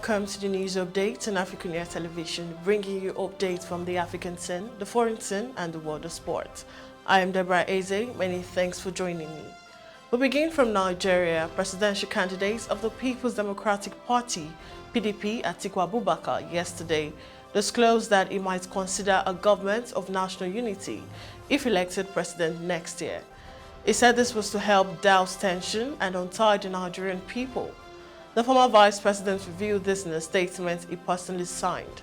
Welcome to the news update on AFRICUNIA television, bringing you updates from the African scene, the foreign scene, and the world of sport. I am Deborah Ezeh. Many thanks for joining me. We begin from Nigeria. Presidential candidates of the People's Democratic Party, PDP, Atiku yesterday disclosed that he might consider a government of national unity if elected president next year. He said this was to help douse tension and untie the Nigerian people. The former vice president revealed this in a statement he personally signed.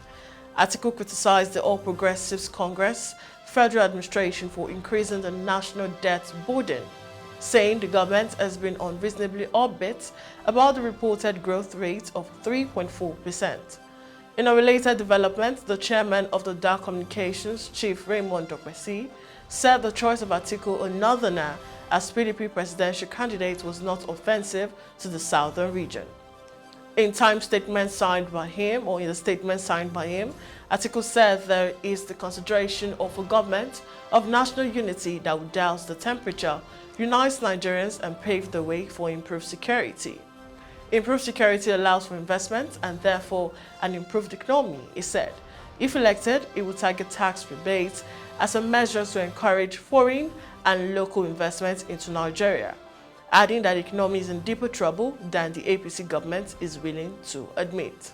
Atiku criticized the All Progressives Congress federal administration for increasing the national debt burden, saying the government has been unreasonably upbeat about the reported growth rate of 3.4%. In a related development, the chairman of the Dark Communications, Chief Raymond Dokpesi, said the choice of Atiku, a northerner, as PDP presidential candidate was not offensive to the southern region. In the statement signed by him, Atiku said there is the consideration of a government of national unity that would douse the temperature, unite Nigerians, and pave the way for improved security. Improved security allows for investment and therefore an improved economy, he said. If elected, it would target tax rebates as a measure to encourage foreign and local investments into Nigeria, adding that the economy is in deeper trouble than the APC government is willing to admit.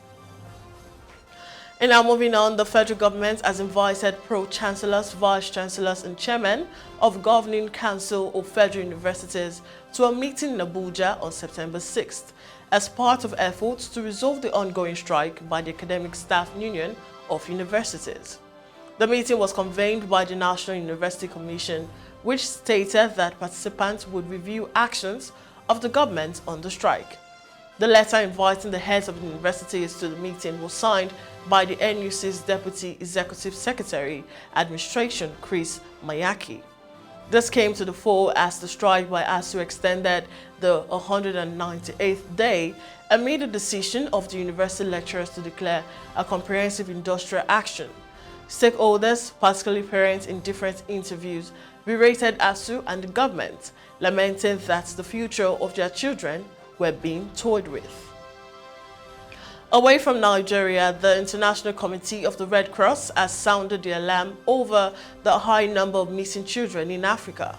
And now moving on, the federal government has invited pro-chancellors, vice-chancellors and chairmen of Governing Council of Federal Universities to a meeting in Abuja on September 6th as part of efforts to resolve the ongoing strike by the Academic Staff Union of Universities. The meeting was convened by the National University Commission, which stated that participants would review actions of the government on the strike. The letter inviting the heads of the universities to the meeting was signed by the NUC's Deputy Executive Secretary, Administration, Chris Mayaki. This came to the fore as the strike by ASU extended the 198th day amid the decision of the university lecturers to declare a comprehensive industrial action. Stakeholders, particularly parents in different interviews, berated ASU and the government, lamenting that the future of their children were being toyed with. Away from Nigeria, the International Committee of the Red Cross has sounded the alarm over the high number of missing children in Africa.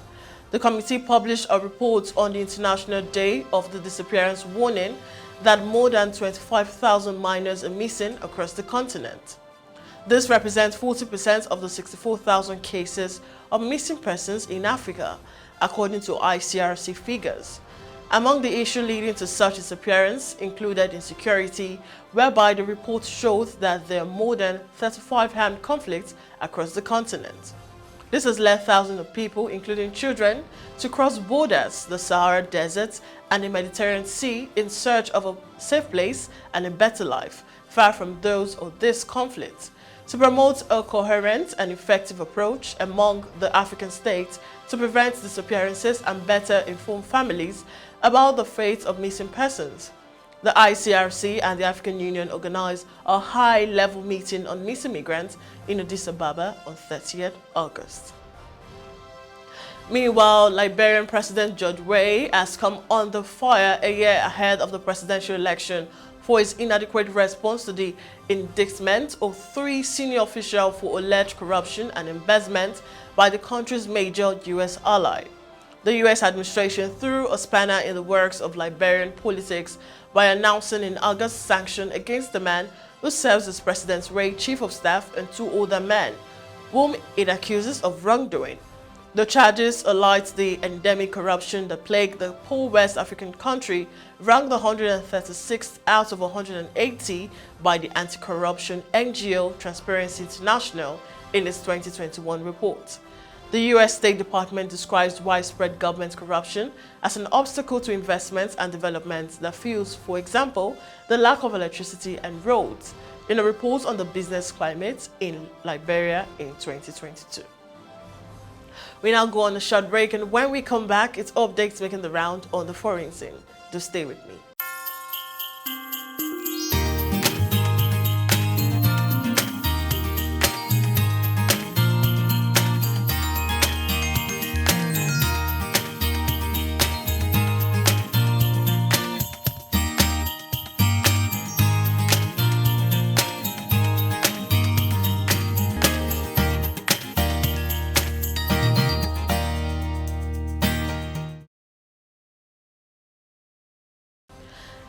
The committee published a report on the International Day of the Disappearance, warning that more than 25,000 minors are missing across the continent. This represents 40% of the 64,000 cases of missing persons in Africa, according to ICRC figures. Among the issues leading to such disappearance included insecurity, whereby the report showed that there are more than 35 armed conflicts across the continent. This has led thousands of people, including children, to cross borders, the Sahara Desert, and the Mediterranean Sea in search of a safe place and a better life, far from those of this conflict. To promote a coherent and effective approach among the African states to prevent disappearances and better inform families about the fate of missing persons, the ICRC and the African Union organized a high-level meeting on missing migrants in Addis Ababa on 30th August. Meanwhile, Liberian President George Weah has come under fire a year ahead of the presidential election for his inadequate response to the indictment of 3 senior officials for alleged corruption and embezzlement by the country's major U.S. ally. The U.S. administration threw a spanner in the works of Liberian politics by announcing in August sanctions against the man who serves as President Ray's chief of staff and 2 other men, whom it accuses of wrongdoing. The charges alight the endemic corruption that plagued the poor West African country, ranked 136th out of 180 by the anti-corruption NGO Transparency International in its 2021 report. The U.S. State Department describes widespread government corruption as an obstacle to investment and development that fuels, for example, the lack of electricity and roads, in a report on the business climate in Liberia in 2022. We now go on a short break, and when we come back, it's updates making the round on the foreign scene. Do stay with me.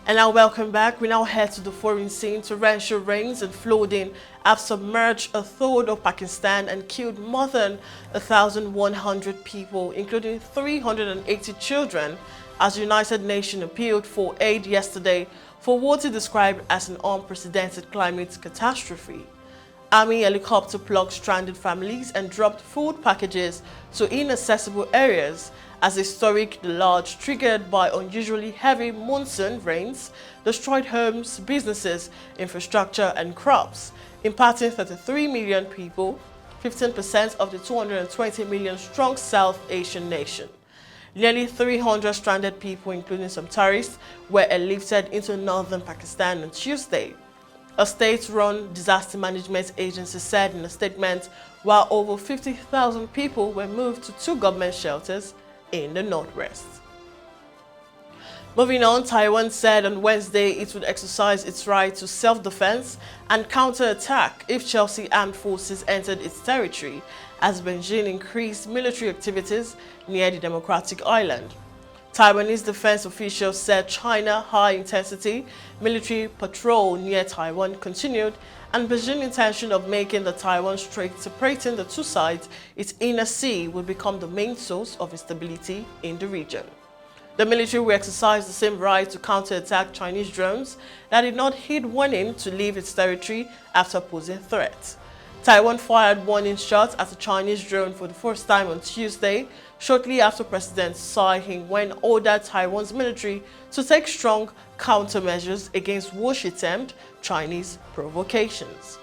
And now welcome back. We now head to the foreign scene. Torrential rains and flooding have submerged a third of Pakistan and killed more than 1,100 people, including 380 children, as the United Nations appealed for aid yesterday for what it described as an unprecedented climate catastrophe. Army helicopter plugged stranded families and dropped food packages to inaccessible areas as historic deluge triggered by unusually heavy monsoon rains destroyed homes, businesses, infrastructure and crops, impacting 33 million people, 15% of the 220 million strong South Asian nation. Nearly 300 stranded people, including some tourists, were airlifted into northern Pakistan on Tuesday. A state-run disaster management agency said in a statement, while over 50,000 people were moved to 2 government shelters in the northwest. Moving on, Taiwan said on Wednesday it would exercise its right to self-defense and counter-attack if Chelsea armed forces entered its territory as Beijing increased military activities near the democratic island. Taiwanese defense officials said China's high-intensity military patrol near Taiwan continued, and Beijing's intention of making the Taiwan Strait separating the two sides its inner sea would become the main source of instability in the region. The military will exercise the same right to counterattack Chinese drones that did not heed warning to leave its territory after posing threats. Taiwan fired warning shots at a Chinese drone for the first time on Tuesday, shortly after President Tsai Ing-wen ordered Taiwan's military to take strong countermeasures against what she termed Chinese provocations.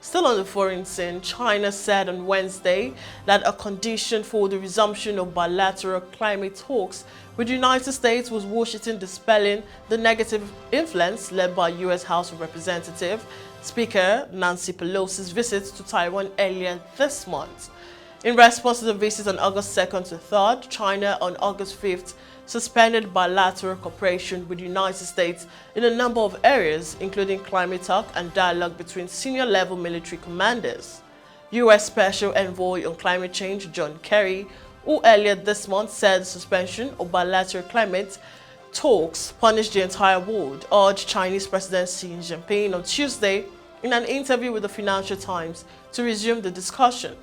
Still on the foreign scene, China said on Wednesday that a condition for the resumption of bilateral climate talks with the United States was Washington dispelling the negative influence led by U.S. House of Representatives Speaker Nancy Pelosi's visit to Taiwan earlier this month. In response to the visit on August 2nd to 3rd, China on August 5th suspended bilateral cooperation with the United States in a number of areas, including climate talk and dialogue between senior-level military commanders. U.S. Special Envoy on Climate Change John Kerry, who earlier this month said the suspension of bilateral climate talks punished the entire world, urged Chinese President Xi Jinping on Tuesday in an interview with the Financial Times to resume the discussion.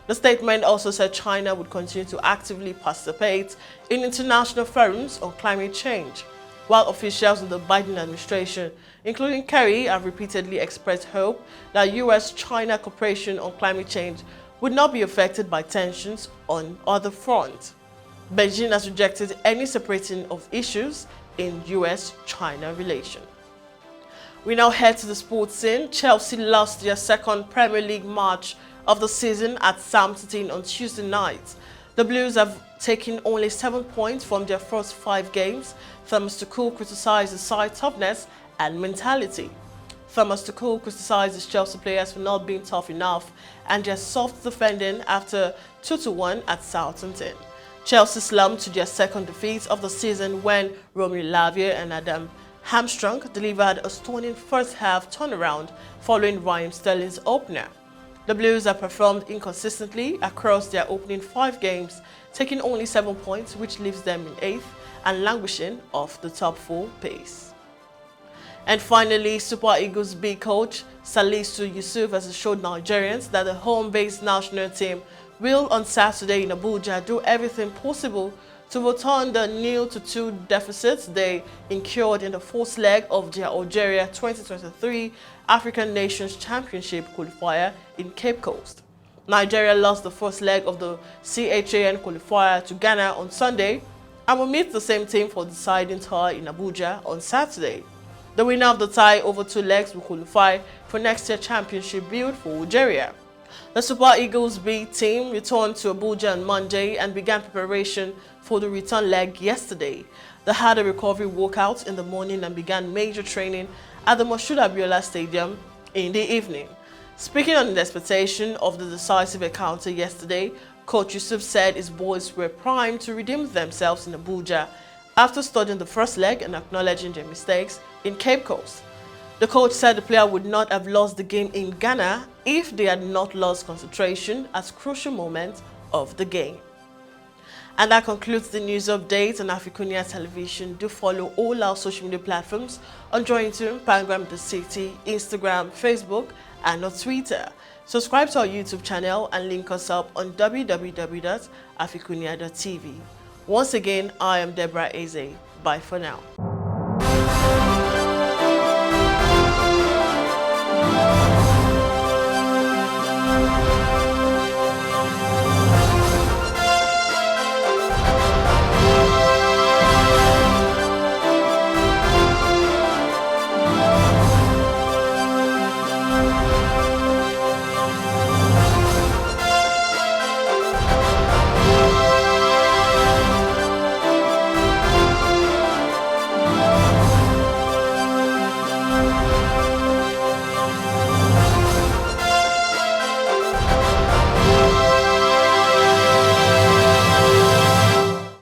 The statement also said China would continue to actively participate in international forums on climate change, while officials in the Biden administration, including Kerry, have repeatedly expressed hope that U.S.-China cooperation on climate change would not be affected by tensions on other fronts. Beijing has rejected any separating of issues in U.S.-China relations. We now head to the sports scene. Chelsea lost their second Premier League match of the season at Southampton on Tuesday night. The Blues have taken only 7 points from their first 5 games. Thomas Tuchel criticized the side's toughness and mentality. Thomas Tuchel criticized his Chelsea players for not being tough enough and their soft defending after 2-1 at Southampton. Chelsea slumped to their second defeat of the season when Romeo Lavia and Adam Armstrong delivered a stunning first-half turnaround following Raheem Sterling's opener. The Blues have performed inconsistently across their opening 5 games, taking only 7 points, which leaves them in 8th and languishing off the top 4 pace. And finally, Super Eagles B coach Salisu Yusuf has assured Nigerians that the home-based national team will on Saturday in Abuja do everything possible to return the 0-2 deficits they incurred in the first leg of their Algeria 2023 African Nations Championship qualifier in Cape Coast. Nigeria lost the first leg of the CHAN qualifier to Ghana on Sunday and will meet the same team for the deciding tie in Abuja on Saturday. The winner of the tie over 2 legs will qualify for next year's championship bid for Algeria. The Super Eagles B team returned to Abuja on Monday and began preparation for the return leg yesterday. They had a recovery workout in the morning and began major training at the Moshood Abiola Stadium in the evening. Speaking on the expectation of the decisive encounter yesterday, Coach Yusuf said his boys were primed to redeem themselves in Abuja after studying the first leg and acknowledging their mistakes in Cape Coast. The coach said the player would not have lost the game in Ghana if they had not lost concentration at crucial moments of the game. And that concludes the news update on AFRICUNIA television. Do follow all our social media platforms on Jointune, Pangram The City, Instagram, Facebook, and on Twitter. Subscribe to our YouTube channel and link us up on www.africunia.tv. Once again, I am Deborah Ezeh. Bye for now.